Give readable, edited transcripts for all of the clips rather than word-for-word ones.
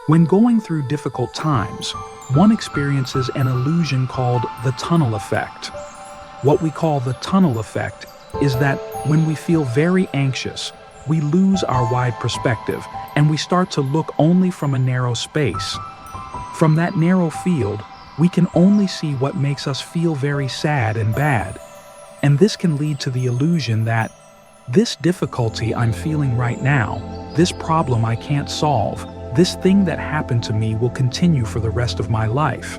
When going through difficult times, one experiences an illusion called the tunnel effect. What we call the tunnel effect is that when we feel very anxious, we lose our wide perspective and we start to look only from a narrow space. From that narrow field, we can only see what makes us feel very sad and bad. And this can lead to the illusion that this difficulty I'm feeling right now, this problem I can't solve, this thing that happened to me will continue for the rest of my life.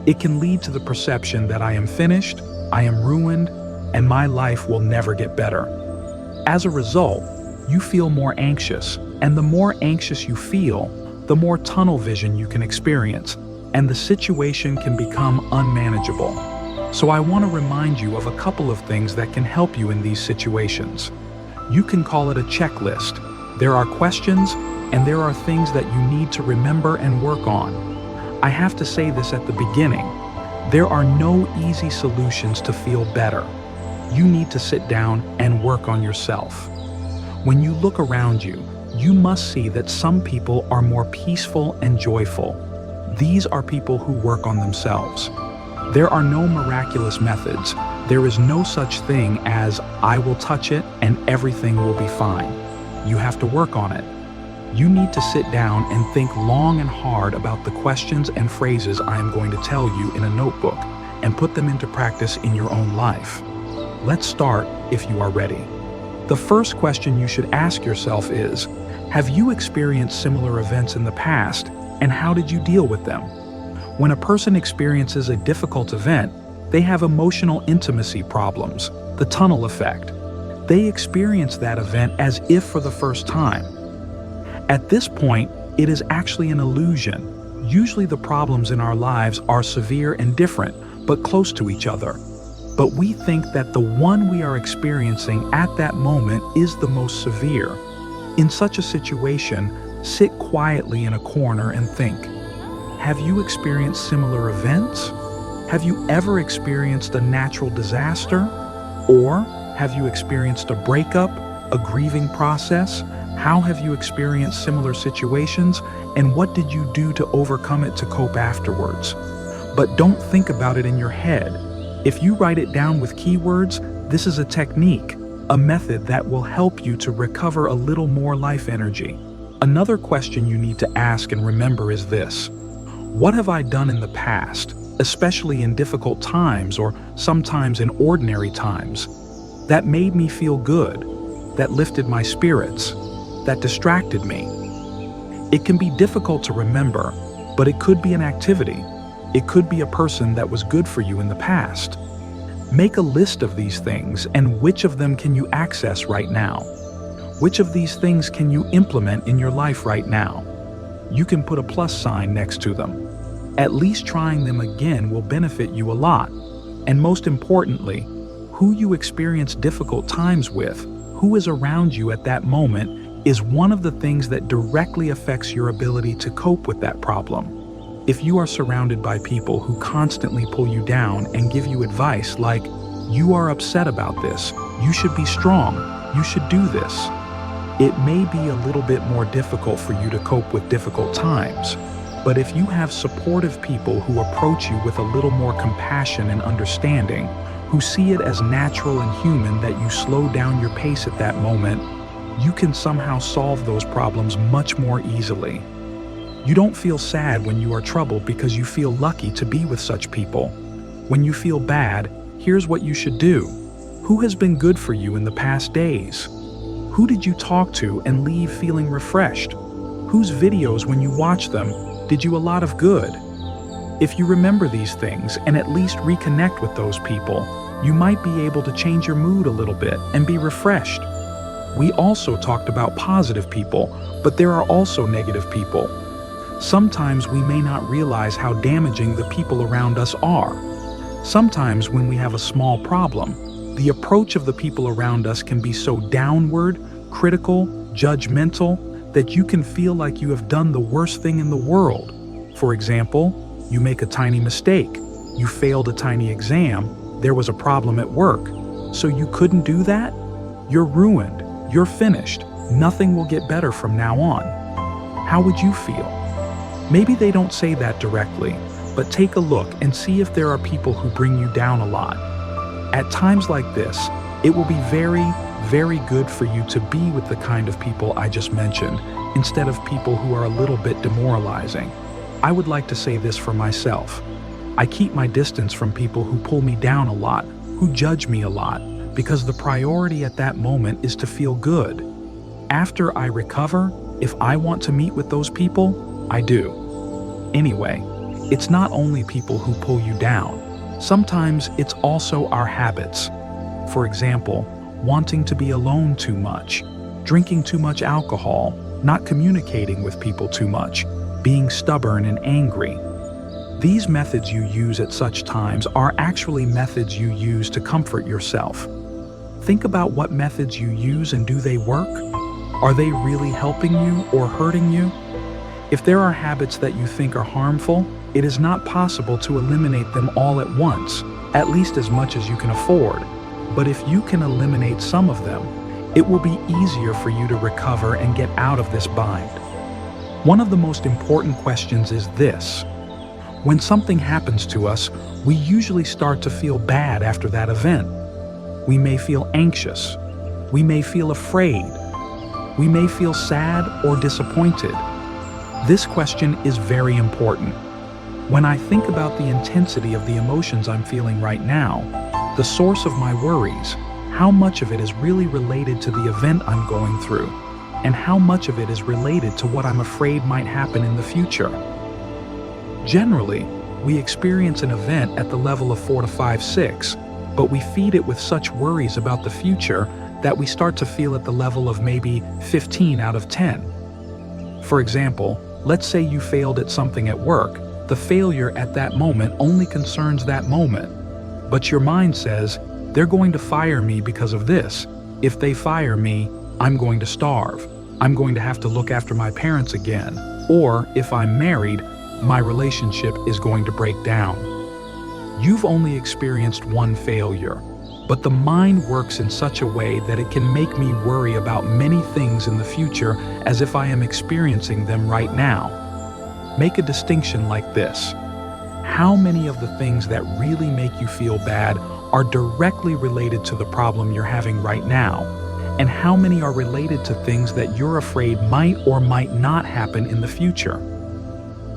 It can lead to the perception that I am finished, I am ruined, and my life will never get better. As a result, you feel more anxious, and the more anxious you feel, the more tunnel vision you can experience, and the situation can become unmanageable. So I want to remind you of a couple of things that can help you in these situations. You can call it a checklist. There are questions, and there are things that you need to remember and work on. I have to say this at the beginning. There are no easy solutions to feel better. You need to sit down and work on yourself. When you look around you, you must see that some people are more peaceful and joyful. These are people who work on themselves. There are no miraculous methods. There is no such thing as I will touch it and everything will be fine. You have to work on it. You need to sit down and think long and hard about the questions and phrases I am going to tell you in a notebook and put them into practice in your own life. Let's start if you are ready. The first question you should ask yourself is, have you experienced similar events in the past, and how did you deal with them? When a person experiences a difficult event, they have emotional intimacy problems, the tunnel effect. They experience that event as if for the first time. At this point, it is actually an illusion. Usually the problems in our lives are severe and different, but close to each other. But we think that the one we are experiencing at that moment is the most severe. In such a situation, sit quietly in a corner and think, have you experienced similar events? Have you ever experienced a natural disaster? Or have you experienced a breakup, a grieving process? How have you experienced similar situations, and what did you do to overcome it to cope afterwards? But don't think about it in your head. If you write it down with keywords, this is a technique, a method that will help you to recover a little more life energy. Another question you need to ask and remember is this: what have I done in the past, especially in difficult times or sometimes in ordinary times, that made me feel good, that lifted my spirits, that distracted me? It can be difficult to remember, but it could be an activity. It could be a person that was good for you in the past. Make a list of these things and which of them can you access right now? Which of these things can you implement in your life right now? You can put a plus sign next to them. At least trying them again will benefit you a lot. And most importantly, who you experience difficult times with, who is around you at that moment, is one of the things that directly affects your ability to cope with that problem. If you are surrounded by people who constantly pull you down and give you advice like, you are upset about this, you should be strong, you should do this, it may be a little bit more difficult for you to cope with difficult times. But if you have supportive people who approach you with a little more compassion and understanding, who see it as natural and human that you slow down your pace at that moment, you can somehow solve those problems much more easily. You don't feel sad when you are troubled because you feel lucky to be with such people. When you feel bad, here's what you should do. Who has been good for you in the past days? Who did you talk to and leave feeling refreshed? Whose videos, when you watch them, did you a lot of good? If you remember these things and at least reconnect with those people, you might be able to change your mood a little bit and be refreshed. We also talked about positive people, but there are also negative people. Sometimes we may not realize how damaging the people around us are. Sometimes when we have a small problem, the approach of the people around us can be so downward, critical, judgmental, that you can feel like you have done the worst thing in the world. For example, you make a tiny mistake, you failed a tiny exam, there was a problem at work, so you couldn't do that? You're ruined, you're finished, nothing will get better from now on. How would you feel? Maybe they don't say that directly, but take a look and see if there are people who bring you down a lot. At times like this, it will be very, very good for you to be with the kind of people I just mentioned, instead of people who are a little bit demoralizing. I would like to say this for myself. I keep my distance from people who pull me down a lot, who judge me a lot, because the priority at that moment is to feel good. After I recover, if I want to meet with those people, I do. Anyway, it's not only people who pull you down. Sometimes it's also our habits. For example, wanting to be alone too much, drinking too much alcohol, not communicating with people too much, being stubborn and angry. These methods you use at such times are actually methods you use to comfort yourself. Think about what methods you use and do they work? Are they really helping you or hurting you? If there are habits that you think are harmful, it is not possible to eliminate them all at once, at least as much as you can afford. But if you can eliminate some of them, it will be easier for you to recover and get out of this bind. One of the most important questions is this. When something happens to us, we usually start to feel bad after that event. We may feel anxious. We may feel afraid. We may feel sad or disappointed. This question is very important. When I think about the intensity of the emotions I'm feeling right now, the source of my worries, how much of it is really related to the event I'm going through, and how much of it is related to what I'm afraid might happen in the future. Generally, we experience an event at the level of 4 to 5, 6, but we feed it with such worries about the future that we start to feel at the level of maybe 15 out of 10. For example, let's say you failed at something at work. The failure at that moment only concerns that moment. But your mind says, they're going to fire me because of this. If they fire me, I'm going to starve. I'm going to have to look after my parents again. Or if I'm married, my relationship is going to break down. You've only experienced one failure, but the mind works in such a way that it can make me worry about many things in the future as if I am experiencing them right now. Make a distinction like this. How many of the things that really make you feel bad are directly related to the problem you're having right now? And how many are related to things that you're afraid might or might not happen in the future?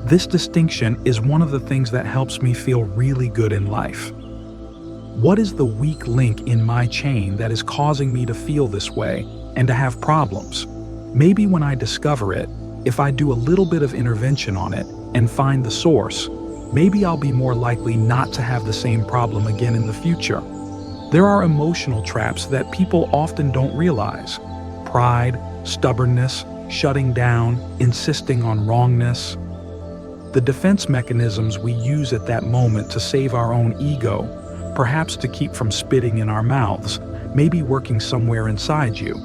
This distinction is one of the things that helps me feel really good in life. What is the weak link in my chain that is causing me to feel this way and to have problems? Maybe when I discover it, if I do a little bit of intervention on it and find the source, maybe I'll be more likely not to have the same problem again in the future. There are emotional traps that people often don't realize. Pride, stubbornness, shutting down, insisting on wrongness. The defense mechanisms we use at that moment to save our own ego, perhaps to keep from spitting in our mouths, may be working somewhere inside you.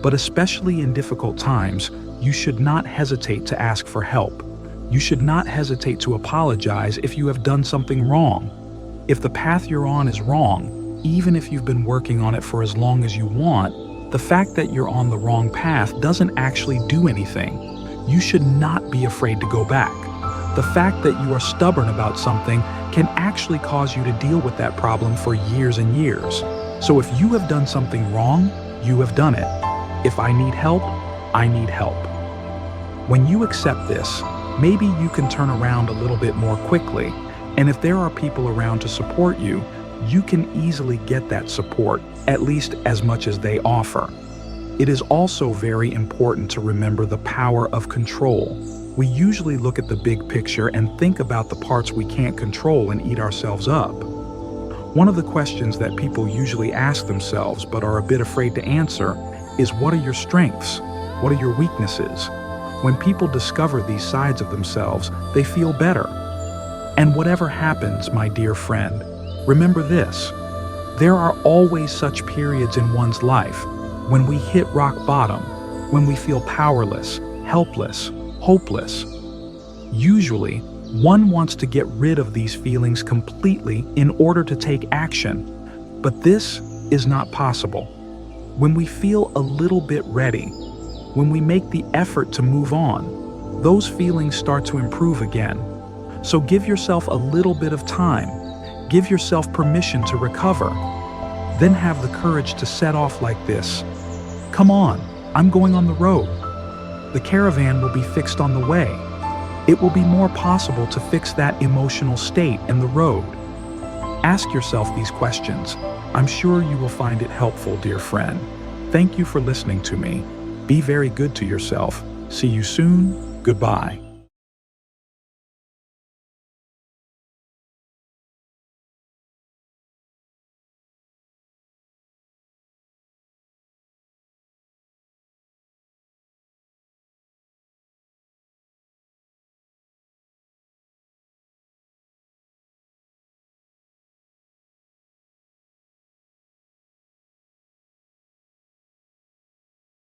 But especially in difficult times, you should not hesitate to ask for help. You should not hesitate to apologize if you have done something wrong. If the path you're on is wrong, even if you've been working on it for as long as you want, the fact that you're on the wrong path doesn't actually do anything. You should not be afraid to go back. The fact that you are stubborn about something can actually cause you to deal with that problem for years and years. So if you have done something wrong, you have done it. If I need help, I need help. When you accept this, maybe you can turn around a little bit more quickly. And if there are people around to support you, you can easily get that support, at least as much as they offer. It is also very important to remember the power of control. We usually look at the big picture and think about the parts we can't control and eat ourselves up. One of the questions that people usually ask themselves but are a bit afraid to answer is, what are your strengths? What are your weaknesses? When people discover these sides of themselves, they feel better. And whatever happens, my dear friend, remember this. There are always such periods in one's life when we hit rock bottom, when we feel powerless, helpless, hopeless. Usually, one wants to get rid of these feelings completely in order to take action, but this is not possible. When we feel a little bit ready, when we make the effort to move on, those feelings start to improve again. So give yourself a little bit of time. Give yourself permission to recover. Then have the courage to set off like this. Come on, I'm going on the road. The caravan will be fixed on the way. It will be more possible to fix that emotional state in the road. Ask yourself these questions. I'm sure you will find it helpful, dear friend. Thank you for listening to me. Be very good to yourself. See you soon. Goodbye.